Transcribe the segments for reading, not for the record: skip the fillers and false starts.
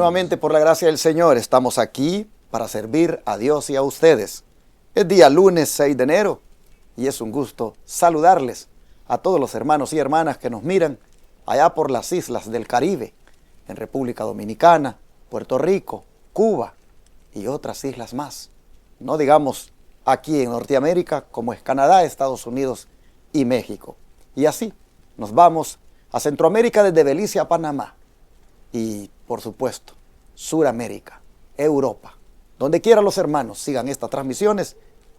nuevamente por la gracia del Señor. Estamos aquí para servir a Dios y a ustedes. Es día lunes 6 de enero y es un gusto saludarles a todos los hermanos y hermanas que nos miran allá por las islas del Caribe, en República Dominicana, Puerto Rico, Cuba y otras islas más. No digamos aquí en Norteamérica, como es Canadá, Estados Unidos y México. Y así nos vamos a Centroamérica desde Belice a Panamá. Y, por supuesto, Suramérica, Europa. Donde quiera los hermanos sigan estas transmisiones,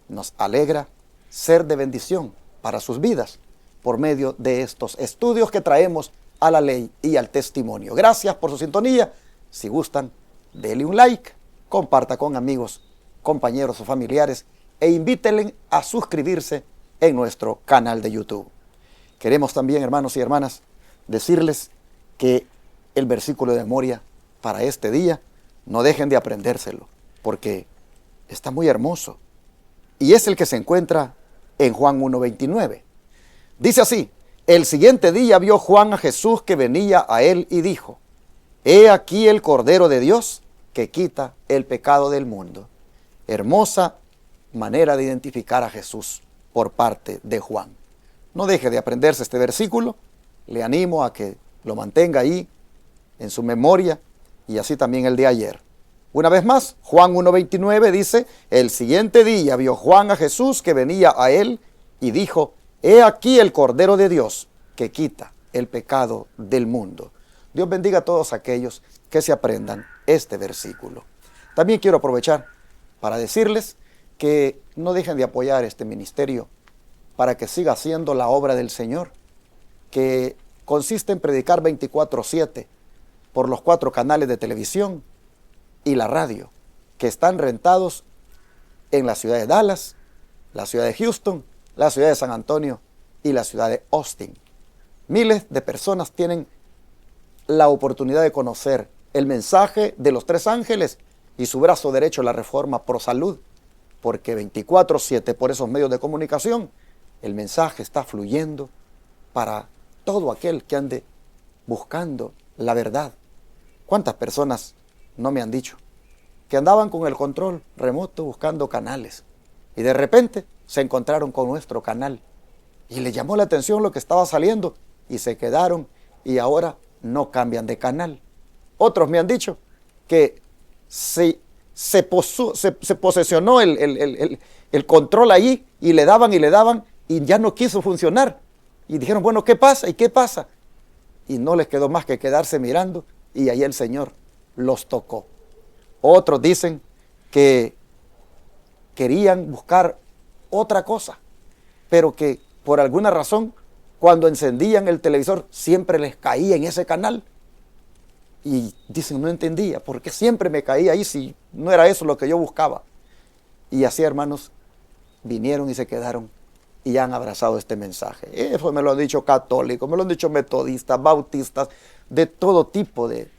nos alegra ser de bendición para sus vidas por medio de estos estudios que traemos a la ley y al testimonio. Gracias por su sintonía. Si gustan, denle un like, comparta con amigos, compañeros o familiares e invítenle a suscribirse en nuestro canal de YouTube. Queremos también, hermanos y hermanas, decirles que el versículo de memoria para este día, no dejen de aprendérselo, porque está muy hermoso. Y es el que se encuentra en Juan 1:29. Dice así: el siguiente día vio Juan a Jesús que venía a él y dijo: he aquí el Cordero de Dios que quita el pecado del mundo. Hermosa manera de identificar a Jesús por parte de Juan. No deje de aprenderse este versículo. Le animo a que lo mantenga ahí en su memoria, y así también el de ayer. Una vez más, Juan 1:29 dice: el siguiente día vio Juan a Jesús que venía a él y dijo: he aquí el Cordero de Dios que quita el pecado del mundo. Dios bendiga a todos aquellos que se aprendan este versículo. También quiero aprovechar para decirles que no dejen de apoyar este ministerio para que siga haciendo la obra del Señor, que consiste en predicar 24/7 por los 4 canales de televisión y la radio, que están rentados en la ciudad de Dallas, la ciudad de Houston, la ciudad de San Antonio y la ciudad de Austin. Miles de personas tienen la oportunidad de conocer el mensaje de los 3 ángeles y su brazo derecho, la Reforma Pro Salud, porque 24/7 por esos medios de comunicación, el mensaje está fluyendo para todo aquel que ande buscando la verdad. ¿Cuántas personas no me han dicho que andaban con el control remoto buscando canales y de repente se encontraron con nuestro canal y les llamó la atención lo que estaba saliendo y se quedaron y ahora no cambian de canal? Otros me han dicho que se posesionó el control ahí y le daban y ya no quiso funcionar. Y dijeron, bueno, ¿qué pasa? ¿Y qué pasa? Y no les quedó más que quedarse mirando y ahí el Señor los tocó. Otros dicen que querían buscar otra cosa, pero que por alguna razón, cuando encendían el televisor, siempre les caía en ese canal. Y dicen, no entendía, ¿por qué siempre me caía ahí si no era eso lo que yo buscaba? Y así, hermanos, vinieron y se quedaron y han abrazado este mensaje. Eso me lo han dicho católicos, me lo han dicho metodistas, bautistas, de todo tipo de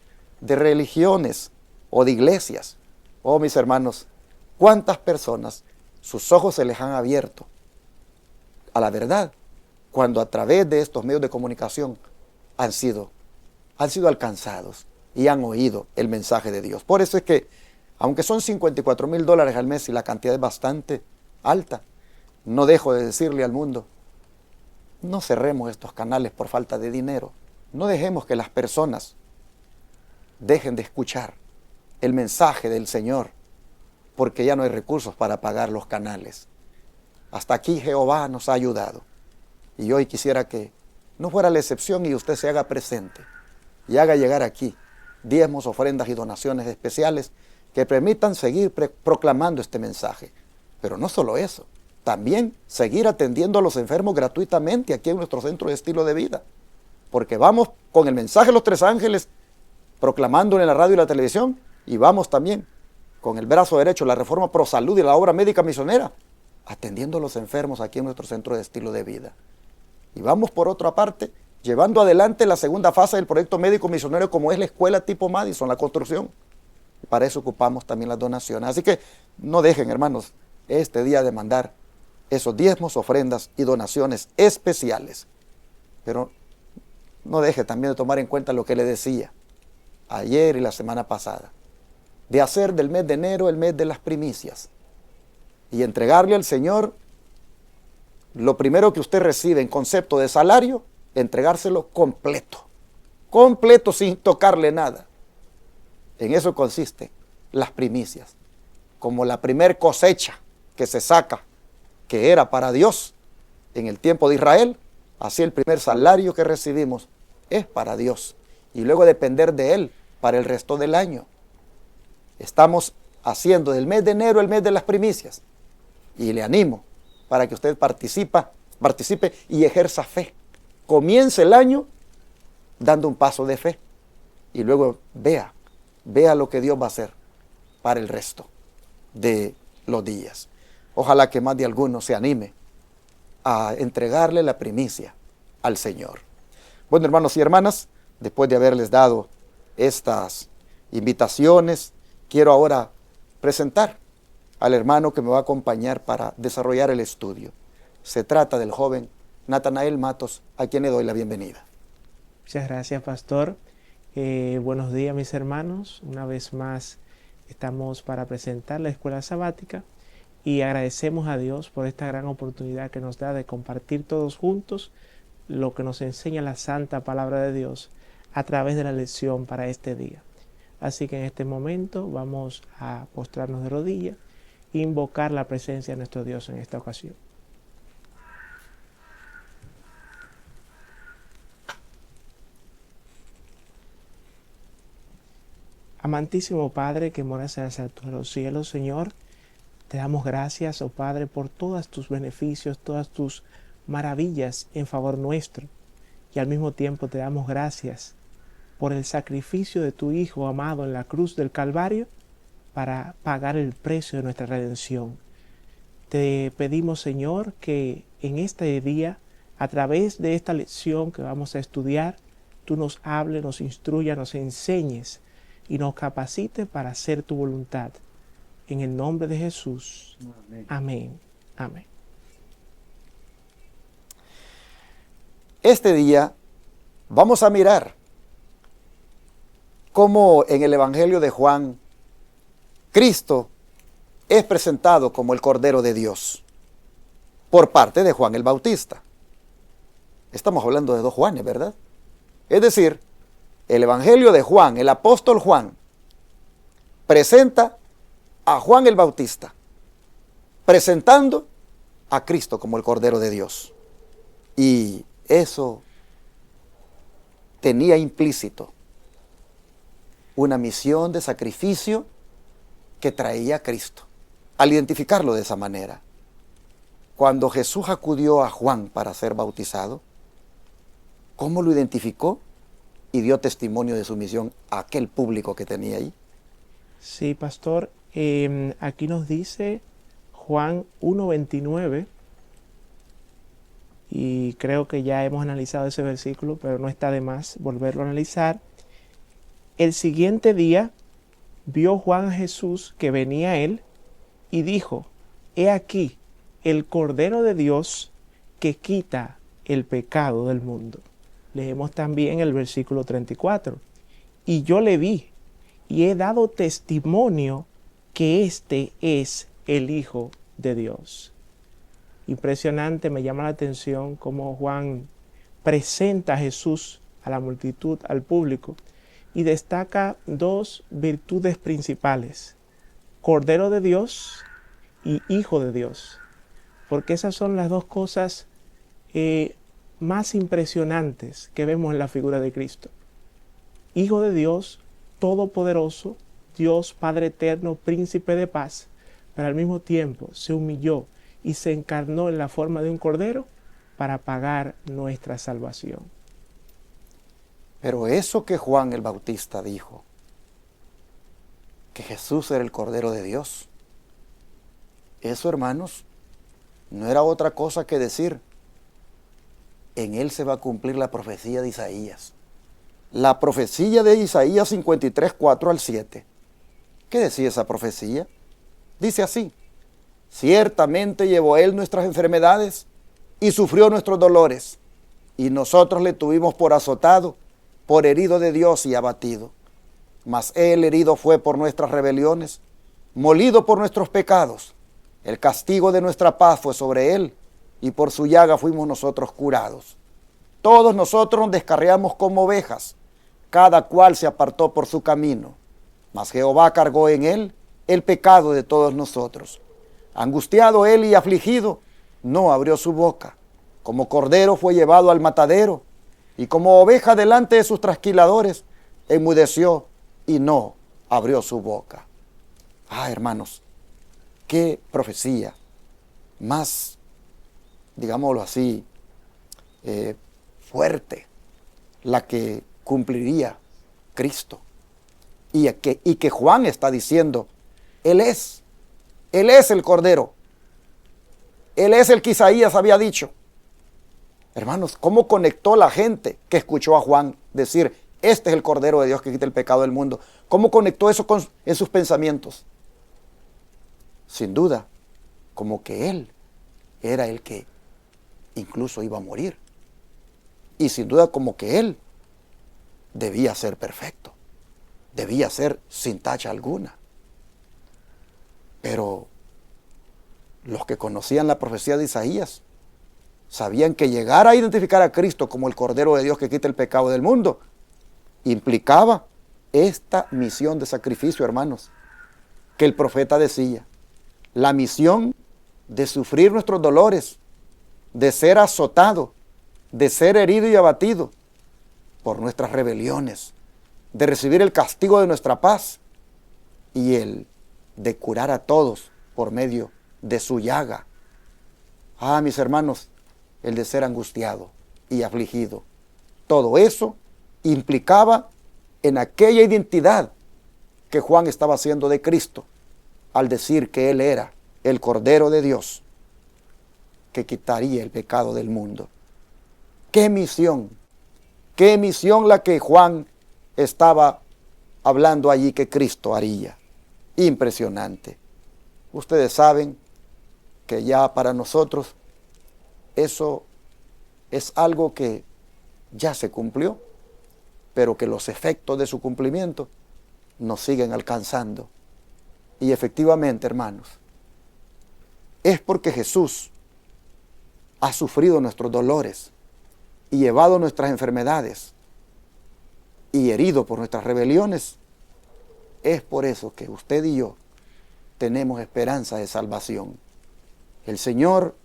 religiones o de iglesias. Oh, mis hermanos, ¿cuántas personas sus ojos se les han abierto a la verdad cuando a través de estos medios de comunicación han sido alcanzados y han oído el mensaje de Dios? Por eso es que, aunque son $54,000 al mes y la cantidad es bastante alta, no dejo de decirle al mundo, no cerremos estos canales por falta de dinero. No dejemos que las personas dejen de escuchar el mensaje del Señor, porque ya no hay recursos para pagar los canales. Hasta aquí Jehová nos ha ayudado. Y hoy quisiera que no fuera la excepción y usted se haga presente y haga llegar aquí diezmos, ofrendas y donaciones especiales que permitan seguir proclamando este mensaje. Pero no solo eso, también seguir atendiendo a los enfermos gratuitamente aquí en nuestro centro de estilo de vida. Porque vamos con el mensaje de los 3 ángeles proclamándolo en la radio y la televisión, y vamos también con el brazo derecho, la Reforma Pro Salud y la obra médica misionera, atendiendo a los enfermos aquí en nuestro centro de estilo de vida. Y vamos por otra parte, llevando adelante la segunda fase del proyecto médico misionero, como es la escuela tipo Madison, la construcción. Y para eso ocupamos también las donaciones. Así que no dejen, hermanos, este día de mandar esos diezmos, ofrendas y donaciones especiales. Pero no deje también de tomar en cuenta lo que le decía, ayer y la semana pasada, de hacer del mes de enero el mes de las primicias y entregarle al Señor lo primero que usted recibe en concepto de salario, entregárselo completo, completo sin tocarle nada. En eso consiste las primicias, como la primer cosecha que se saca, que era para Dios en el tiempo de Israel, así el primer salario que recibimos es para Dios y luego depender de Él para el resto del año. Estamos haciendo del mes de enero el mes de las primicias y le animo para que usted participe y ejerza fe. Comience el año dando un paso de fe y luego vea lo que Dios va a hacer para el resto de los días. Ojalá que más de alguno se anime a entregarle la primicia al Señor. Bueno, hermanos y hermanas, después de haberles dado estas invitaciones, quiero ahora presentar al hermano que me va a acompañar para desarrollar el estudio. Se trata del joven Natanael Matos, a quien le doy la bienvenida. Muchas gracias, pastor. Buenos días, mis hermanos. Una vez más estamos para presentar la escuela sabática y agradecemos a Dios por esta gran oportunidad que nos da de compartir todos juntos lo que nos enseña la santa palabra de Dios a través de la lección para este día. Así que en este momento vamos a postrarnos de rodillas e invocar la presencia de nuestro Dios en esta ocasión. Amantísimo Padre que moras en las alturas de los cielos, Señor, te damos gracias, oh Padre, por todos tus beneficios, todas tus maravillas en favor nuestro. Y al mismo tiempo te damos gracias por el sacrificio de tu Hijo amado en la cruz del Calvario para pagar el precio de nuestra redención. Te pedimos, Señor, que en este día, a través de esta lección que vamos a estudiar, tú nos hables, nos instruyas, nos enseñes y nos capacites para hacer tu voluntad. En el nombre de Jesús. Amén. Amén. Amén. Este día vamos a mirar cómo en el Evangelio de Juan, Cristo es presentado como el Cordero de Dios por parte de Juan el Bautista. Estamos hablando de dos Juanes, ¿verdad? Es decir, el Evangelio de Juan, el apóstol Juan, presenta a Juan el Bautista, presentando a Cristo como el Cordero de Dios. Y eso tenía implícito una misión de sacrificio que traía Cristo. Al identificarlo de esa manera, cuando Jesús acudió a Juan para ser bautizado, ¿cómo lo identificó? Y dio testimonio de su misión a aquel público que tenía ahí. Sí, pastor, aquí nos dice Juan 1:29, y creo que ya hemos analizado ese versículo, pero no está de más volverlo a analizar. El siguiente día vio Juan a Jesús que venía a él y dijo: He aquí el Cordero de Dios que quita el pecado del mundo. Leemos también el versículo 34. Y yo le vi y he dado testimonio que este es el Hijo de Dios. Impresionante, me llama la atención cómo Juan presenta a Jesús a la multitud, al público, y destaca dos virtudes principales: Cordero de Dios y Hijo de Dios, porque esas son las dos cosas más impresionantes que vemos en la figura de Cristo. Hijo de Dios, todopoderoso, Dios Padre eterno, príncipe de paz, pero al mismo tiempo se humilló y se encarnó en la forma de un cordero para pagar nuestra salvación. Pero eso que Juan el Bautista dijo, que Jesús era el Cordero de Dios, eso, hermanos, no era otra cosa que decir: en él se va a cumplir la profecía de Isaías. La profecía de Isaías 53, 4 al 7. ¿Qué decía esa profecía? Dice así: ciertamente llevó él nuestras enfermedades y sufrió nuestros dolores, y nosotros le tuvimos por azotado, por herido de Dios y abatido. mas Él herido fue por nuestras rebeliones, molido por nuestros pecados. El castigo de nuestra paz fue sobre Él, y por su llaga fuimos nosotros curados. Todos nosotros nos descarriamos como ovejas, cada cual se apartó por su camino, mas Jehová cargó en Él el pecado de todos nosotros. Angustiado Él y afligido, no abrió su boca. Como cordero fue llevado al matadero, y como oveja delante de sus trasquiladores, enmudeció y no abrió su boca. Hermanos, qué profecía más, digámoslo así, fuerte, la que cumpliría Cristo. Y que Juan está diciendo, Él es el Cordero. Él es el que Isaías había dicho. Hermanos, ¿cómo conectó la gente que escuchó a Juan decir, este es el Cordero de Dios que quita el pecado del mundo? ¿Cómo conectó eso en sus pensamientos? Sin duda, como que Él era el que incluso iba a morir. Y sin duda como que Él debía ser perfecto. Debía ser sin tacha alguna. Pero los que conocían la profecía de Isaías sabían que llegar a identificar a Cristo como el Cordero de Dios que quita el pecado del mundo implicaba esta misión de sacrificio, hermanos, que el profeta decía. La misión de sufrir nuestros dolores, de ser azotado, de ser herido y abatido por nuestras rebeliones, de recibir el castigo de nuestra paz y el de curar a todos por medio de su llaga. Mis hermanos, el de ser angustiado y afligido. Todo eso implicaba en aquella identidad que Juan estaba haciendo de Cristo al decir que Él era el Cordero de Dios que quitaría el pecado del mundo. ¡Qué misión! ¡Qué misión la que Juan estaba hablando allí que Cristo haría! Impresionante. Ustedes saben que ya para nosotros eso es algo que ya se cumplió, pero que los efectos de su cumplimiento nos siguen alcanzando. Y efectivamente, hermanos, es porque Jesús ha sufrido nuestros dolores y llevado nuestras enfermedades y herido por nuestras rebeliones. Es por eso que usted y yo tenemos esperanza de salvación. El Señor,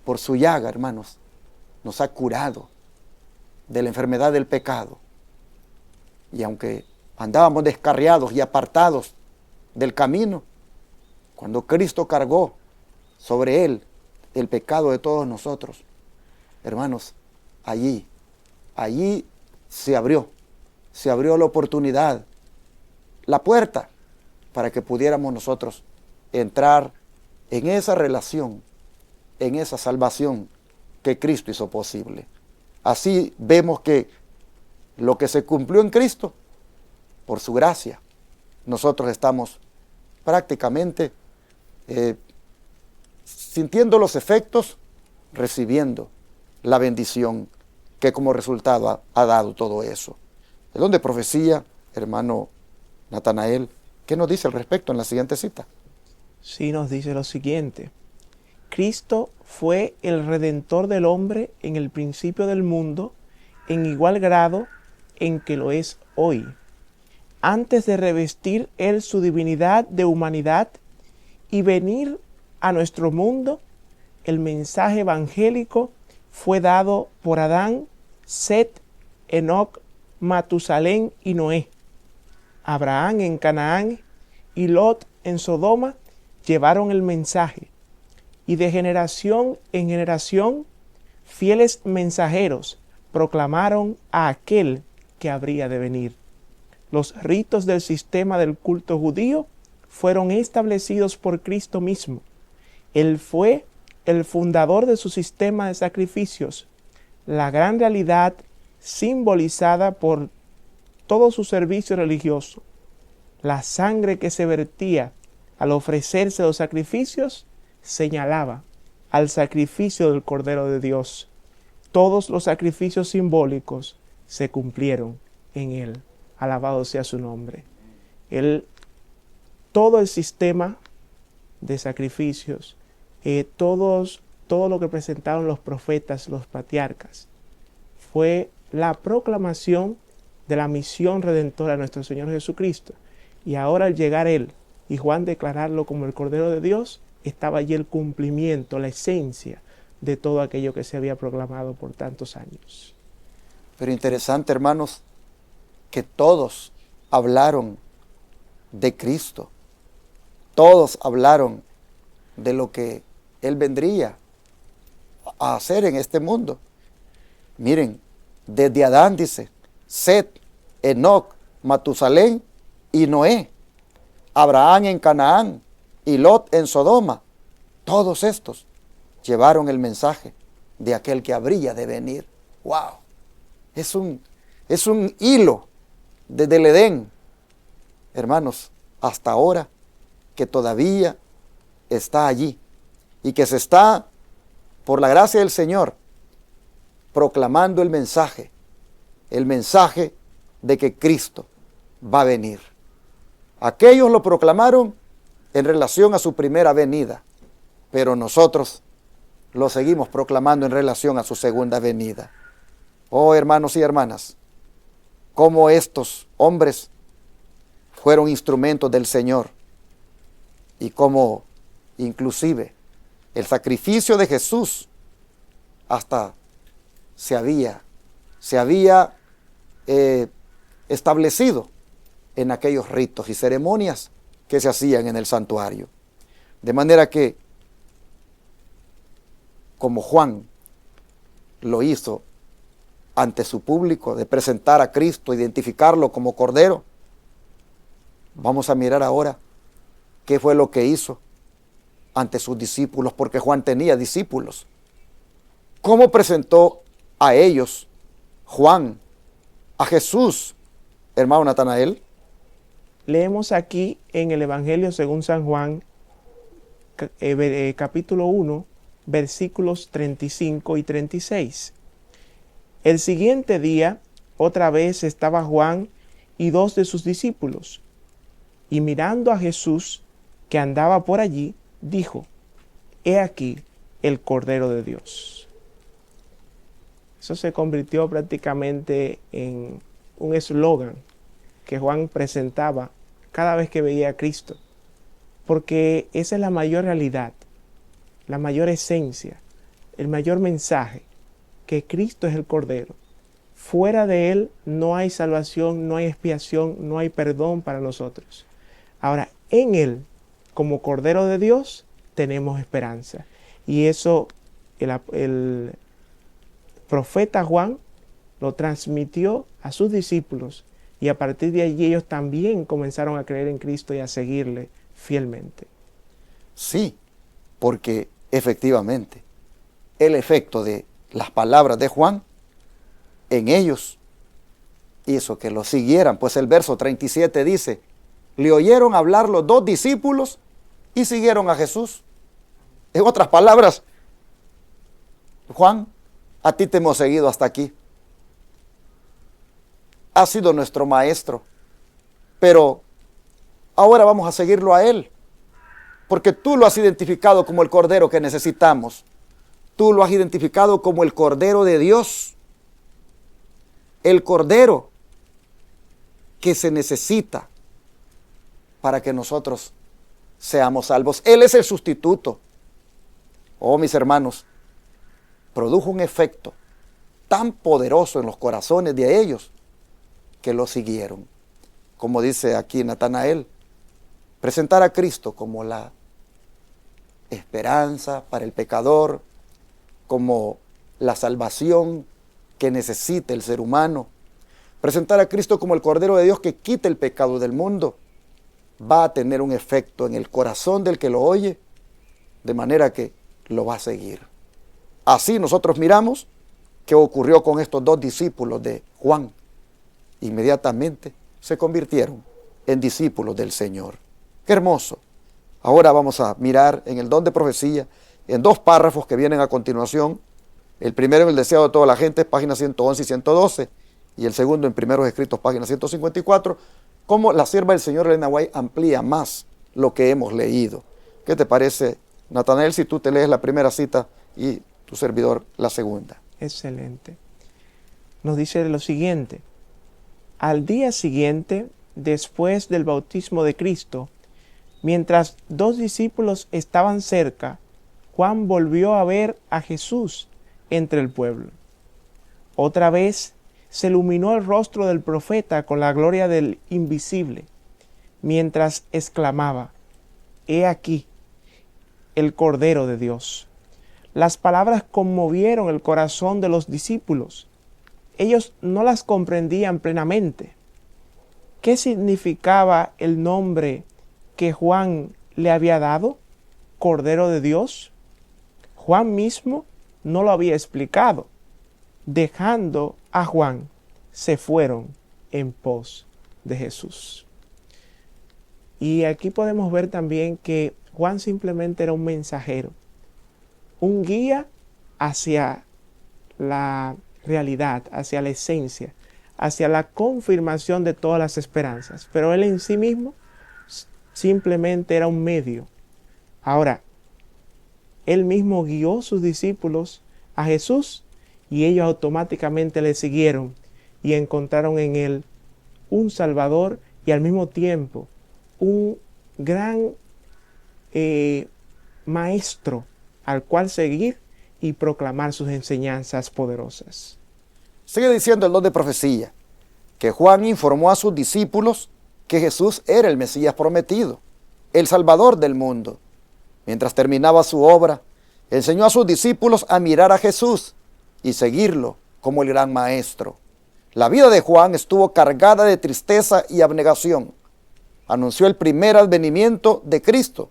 por su llaga, hermanos, nos ha curado de la enfermedad del pecado. Y aunque andábamos descarriados y apartados del camino, cuando Cristo cargó sobre Él el pecado de todos nosotros, hermanos, allí se abrió la oportunidad, la puerta, para que pudiéramos nosotros entrar en esa relación, en esa salvación que Cristo hizo posible. Así vemos que lo que se cumplió en Cristo, por su gracia, nosotros estamos prácticamente sintiendo los efectos, recibiendo la bendición que como resultado ha dado todo eso. El don de profecía, hermano Natanael, ¿qué nos dice al respecto en la siguiente cita? Sí, nos dice lo siguiente. Cristo fue el Redentor del hombre en el principio del mundo, en igual grado en que lo es hoy. Antes de revestir Él su divinidad de humanidad y venir a nuestro mundo, el mensaje evangélico fue dado por Adán, Set, Enoc, Matusalén y Noé. Abraham en Canaán y Lot en Sodoma llevaron el mensaje, y de generación en generación, fieles mensajeros proclamaron a aquel que habría de venir. Los ritos del sistema del culto judío fueron establecidos por Cristo mismo. Él fue el fundador de su sistema de sacrificios, la gran realidad simbolizada por todo su servicio religioso. La sangre que se vertía al ofrecerse los sacrificios señalaba al sacrificio del Cordero de Dios. Todos los sacrificios simbólicos se cumplieron en Él. Alabado sea su nombre. Todo el sistema de sacrificios, todo lo que presentaron los profetas, los patriarcas, fue la proclamación de la misión redentora de nuestro Señor Jesucristo. Y ahora al llegar Él y Juan declararlo como el Cordero de Dios, estaba allí el cumplimiento, la esencia de todo aquello que se había proclamado por tantos años. Pero interesante, hermanos, que todos hablaron de Cristo. Todos hablaron de lo que Él vendría a hacer en este mundo. Miren, desde Adán dice, Set, Enoc, Matusalén y Noé, Abraham en Canaán y Lot en Sodoma. Todos estos llevaron el mensaje de aquel que habría de venir. ¡Wow! Es un hilo desde el Edén, hermanos, hasta ahora, que todavía está allí y que se está, por la gracia del Señor, proclamando el mensaje de que Cristo va a venir. Aquellos lo proclamaron en relación a su primera venida, pero nosotros lo seguimos proclamando en relación a su segunda venida. Oh, hermanos y hermanas, cómo estos hombres fueron instrumentos del Señor y cómo inclusive el sacrificio de Jesús hasta se había establecido en aquellos ritos y ceremonias que se hacían en el santuario. De manera que, como Juan lo hizo ante su público, de presentar a Cristo, identificarlo como Cordero, vamos a mirar ahora qué fue lo que hizo ante sus discípulos, porque Juan tenía discípulos. ¿Cómo presentó a ellos Juan a Jesús, hermano Natanael? Leemos aquí en el Evangelio según San Juan, capítulo 1, versículos 35 y 36. El siguiente día, otra vez estaba Juan y 2 de sus discípulos, y mirando a Jesús, que andaba por allí, dijo: He aquí el Cordero de Dios. Eso se convirtió prácticamente en un eslogan que Juan presentaba cada vez que veía a Cristo, porque esa es la mayor realidad, la mayor esencia, el mayor mensaje, que Cristo es el Cordero. Fuera de Él no hay salvación, no hay expiación, no hay perdón para nosotros. Ahora, en Él, como Cordero de Dios, tenemos esperanza. Y eso el profeta Juan lo transmitió a sus discípulos, y a partir de allí ellos también comenzaron a creer en Cristo y a seguirle fielmente. Sí, porque efectivamente el efecto de las palabras de Juan en ellos hizo que lo siguieran, pues el verso 37 dice: le oyeron hablar los 2 discípulos y siguieron a Jesús. En otras palabras, Juan, a ti te hemos seguido hasta aquí. Has sido nuestro maestro, pero ahora vamos a seguirlo a Él, porque tú lo has identificado como el Cordero que necesitamos. Tú lo has identificado como el Cordero de Dios, el Cordero que se necesita para que nosotros seamos salvos. Él es el sustituto. Oh, mis hermanos, produjo un efecto tan poderoso en los corazones de ellos que lo siguieron. Como dice aquí Natanael, presentar a Cristo como la esperanza para el pecador, como la salvación que necesita el ser humano. Presentar a Cristo como el Cordero de Dios que quita el pecado del mundo, va a tener un efecto en el corazón del que lo oye, de manera que lo va a seguir. Así nosotros miramos qué ocurrió con estos 2 discípulos de Juan. Inmediatamente se convirtieron en discípulos del Señor. ¡Qué hermoso! Ahora vamos a mirar en el don de profecía, en 2 párrafos que vienen a continuación. El primero, en el deseo de toda la gente, páginas 111 y 112. y el segundo en Primeros Escritos, página 154, cómo la sierva del Señor Elena White amplía más lo que hemos leído. ¿Qué te parece, Natanael, si tú te lees la primera cita y tu servidor la segunda? Excelente. Nos dice lo siguiente: al día siguiente, después del bautismo de Cristo, mientras dos discípulos estaban cerca, Juan volvió a ver a Jesús entre el pueblo. Otra vez se iluminó el rostro del profeta con la gloria del invisible, mientras exclamaba: «He aquí, el Cordero de Dios». Las palabras conmovieron el corazón de los discípulos. Ellos no las comprendían plenamente. ¿Qué significaba el nombre que Juan le había dado? ¿Cordero de Dios? Juan mismo no lo había explicado. Dejando a Juan, se fueron en pos de Jesús. Y aquí podemos ver también que Juan simplemente era un mensajero, un guía hacia la realidad, hacia la esencia, hacia la confirmación de todas las esperanzas. Pero él en sí mismo simplemente era un medio. Ahora, él mismo guió a sus discípulos a Jesús y ellos automáticamente le siguieron y encontraron en él un Salvador y al mismo tiempo un gran maestro al cual seguir y proclamar sus enseñanzas poderosas. Sigue diciendo el don de profecía, que Juan informó a sus discípulos que Jesús era el Mesías prometido, el Salvador del mundo. Mientras terminaba su obra, enseñó a sus discípulos a mirar a Jesús y seguirlo como el gran maestro. La vida de Juan estuvo cargada de tristeza y abnegación. Anunció el primer advenimiento de Cristo,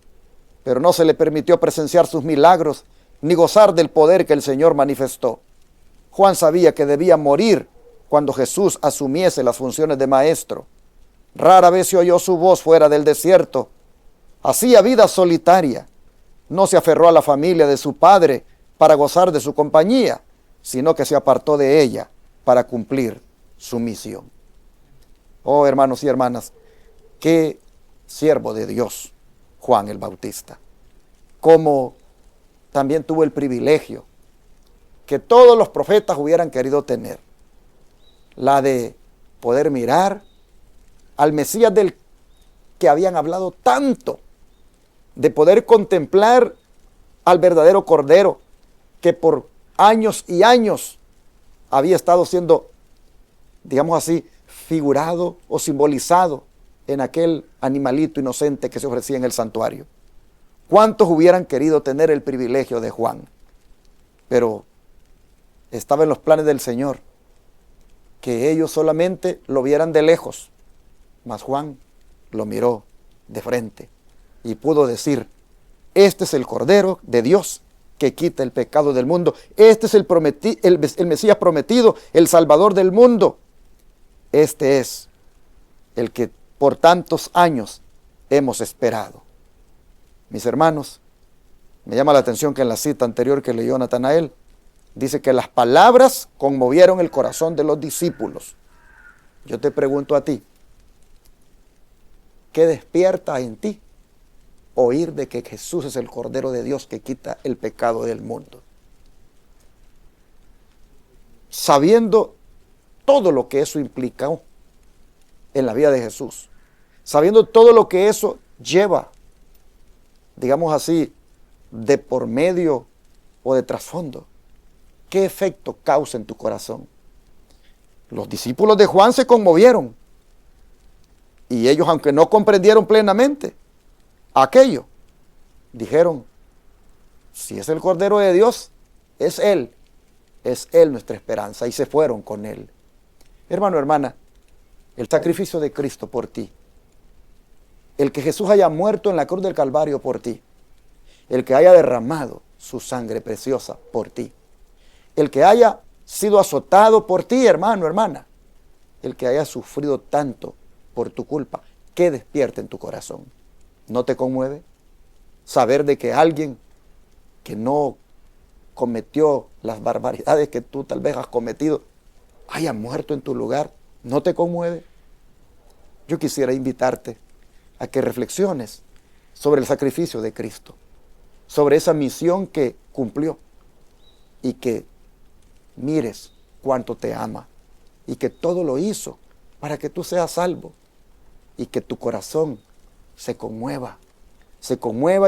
pero no se le permitió presenciar sus milagros ni gozar del poder que el Señor manifestó. Juan sabía que debía morir cuando Jesús asumiese las funciones de maestro. Rara vez se oyó su voz fuera del desierto. Hacía vida solitaria. No se aferró a la familia de su padre para gozar de su compañía, sino que se apartó de ella para cumplir su misión. Oh, hermanos y hermanas, qué siervo de Dios, Juan el Bautista. Como también tuvo el privilegio que todos los profetas hubieran querido tener, la de poder mirar al Mesías del que habían hablado tanto, de poder contemplar al verdadero Cordero que por años y años había estado siendo, digamos así, figurado o simbolizado en aquel animalito inocente que se ofrecía en el santuario. ¿Cuántos hubieran querido tener el privilegio de Juan? Pero estaba en los planes del Señor que ellos solamente lo vieran de lejos, mas Juan lo miró de frente y pudo decir: este es el Cordero de Dios que quita el pecado del mundo. Este es el Mesías prometido, el Salvador del mundo. Este es el que por tantos años hemos esperado. Mis hermanos, me llama la atención que en la cita anterior que leyó Natanael, dice que las palabras conmovieron el corazón de los discípulos. Yo te pregunto a ti, ¿qué despierta en ti oír de que Jesús es el Cordero de Dios que quita el pecado del mundo? Sabiendo todo lo que eso implicó en la vida de Jesús, sabiendo todo lo que eso lleva, digamos así, de por medio o de trasfondo, ¿qué efecto causa en tu corazón? Los discípulos de Juan se conmovieron y ellos, aunque no comprendieron plenamente aquello, dijeron: si es el Cordero de Dios, es Él nuestra esperanza, y se fueron con Él. Hermano, hermana, el sacrificio de Cristo por ti, el que Jesús haya muerto en la cruz del Calvario por ti, el que haya derramado su sangre preciosa por ti, el que haya sido azotado por ti, hermano, hermana, el que haya sufrido tanto por tu culpa, ¿qué despierta en tu corazón? ¿No te conmueve saber de que alguien que no cometió las barbaridades que tú tal vez has cometido, haya muerto en tu lugar, ¿no te conmueve? Yo quisiera invitarte a que reflexiones sobre el sacrificio de Cristo, sobre esa misión que cumplió, y que mires cuánto te ama y que todo lo hizo para que tú seas salvo, y que tu corazón se conmueva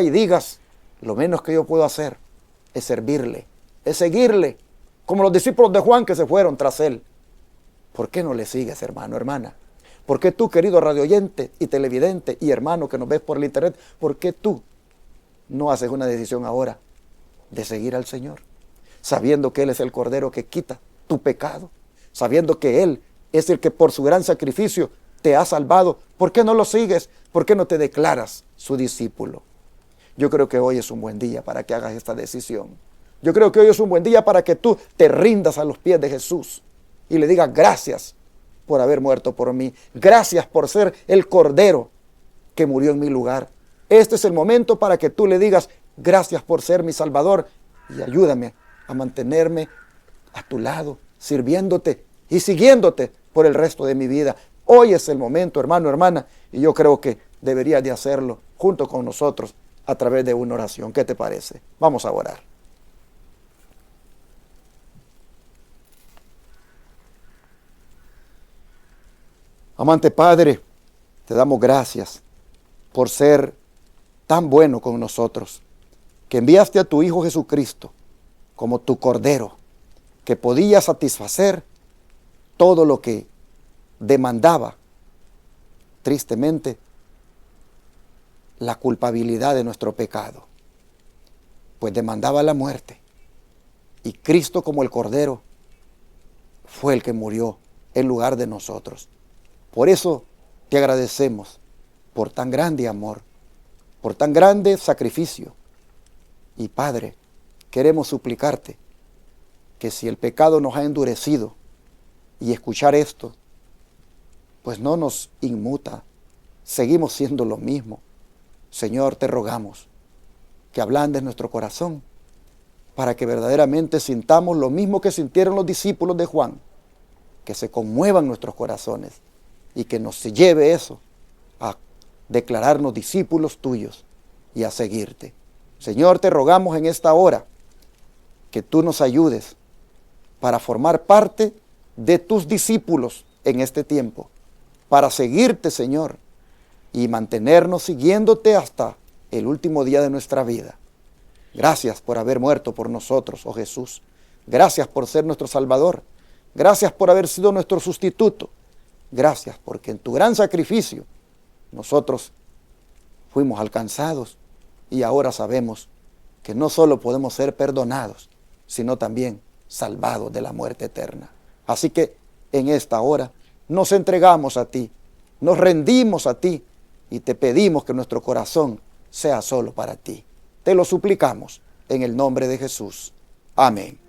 y digas, lo menos que yo puedo hacer es servirle, es seguirle, como los discípulos de Juan que se fueron tras él. ¿Por qué no le sigues, hermano, hermana? ¿Por qué tú, querido radioyente y televidente y hermano que nos ves por el internet, por qué tú no haces una decisión ahora de seguir al Señor? Sabiendo que Él es el Cordero que quita tu pecado, sabiendo que Él es el que por su gran sacrificio te ha salvado. ¿Por qué no lo sigues? ¿Por qué no te declaras su discípulo? Yo creo que hoy es un buen día para que hagas esta decisión. Yo creo que hoy es un buen día para que tú te rindas a los pies de Jesús y le digas gracias por haber muerto por mí. Gracias por ser el Cordero que murió en mi lugar. Este es el momento para que tú le digas gracias por ser mi Salvador y ayúdame a mantenerme a tu lado, sirviéndote y siguiéndote por el resto de mi vida. Hoy es el momento, hermano, hermana, y yo creo que deberías de hacerlo junto con nosotros a través de una oración. ¿Qué te parece? Vamos a orar. Amante Padre, te damos gracias por ser tan bueno con nosotros, que enviaste a tu Hijo Jesucristo como tu Cordero, que podía satisfacer todo lo que demandaba, tristemente, la culpabilidad de nuestro pecado, pues demandaba la muerte. Y Cristo, como el Cordero, fue el que murió en lugar de nosotros. Por eso te agradecemos por tan grande amor, por tan grande sacrificio. Y Padre, queremos suplicarte que si el pecado nos ha endurecido y escuchar esto, pues no nos inmuta, seguimos siendo lo mismo. Señor, te rogamos que ablandes nuestro corazón para que verdaderamente sintamos lo mismo que sintieron los discípulos de Juan, que se conmuevan nuestros corazones y que nos lleve eso a declararnos discípulos tuyos y a seguirte. Señor, te rogamos en esta hora que tú nos ayudes para formar parte de tus discípulos en este tiempo, para seguirte, Señor, y mantenernos siguiéndote hasta el último día de nuestra vida. Gracias por haber muerto por nosotros, oh Jesús. Gracias por ser nuestro Salvador. Gracias por haber sido nuestro sustituto. Gracias porque en tu gran sacrificio nosotros fuimos alcanzados y ahora sabemos que no solo podemos ser perdonados, sino también salvados de la muerte eterna. Así que en esta hora nos entregamos a ti, nos rendimos a ti y te pedimos que nuestro corazón sea solo para ti. Te lo suplicamos en el nombre de Jesús. Amén.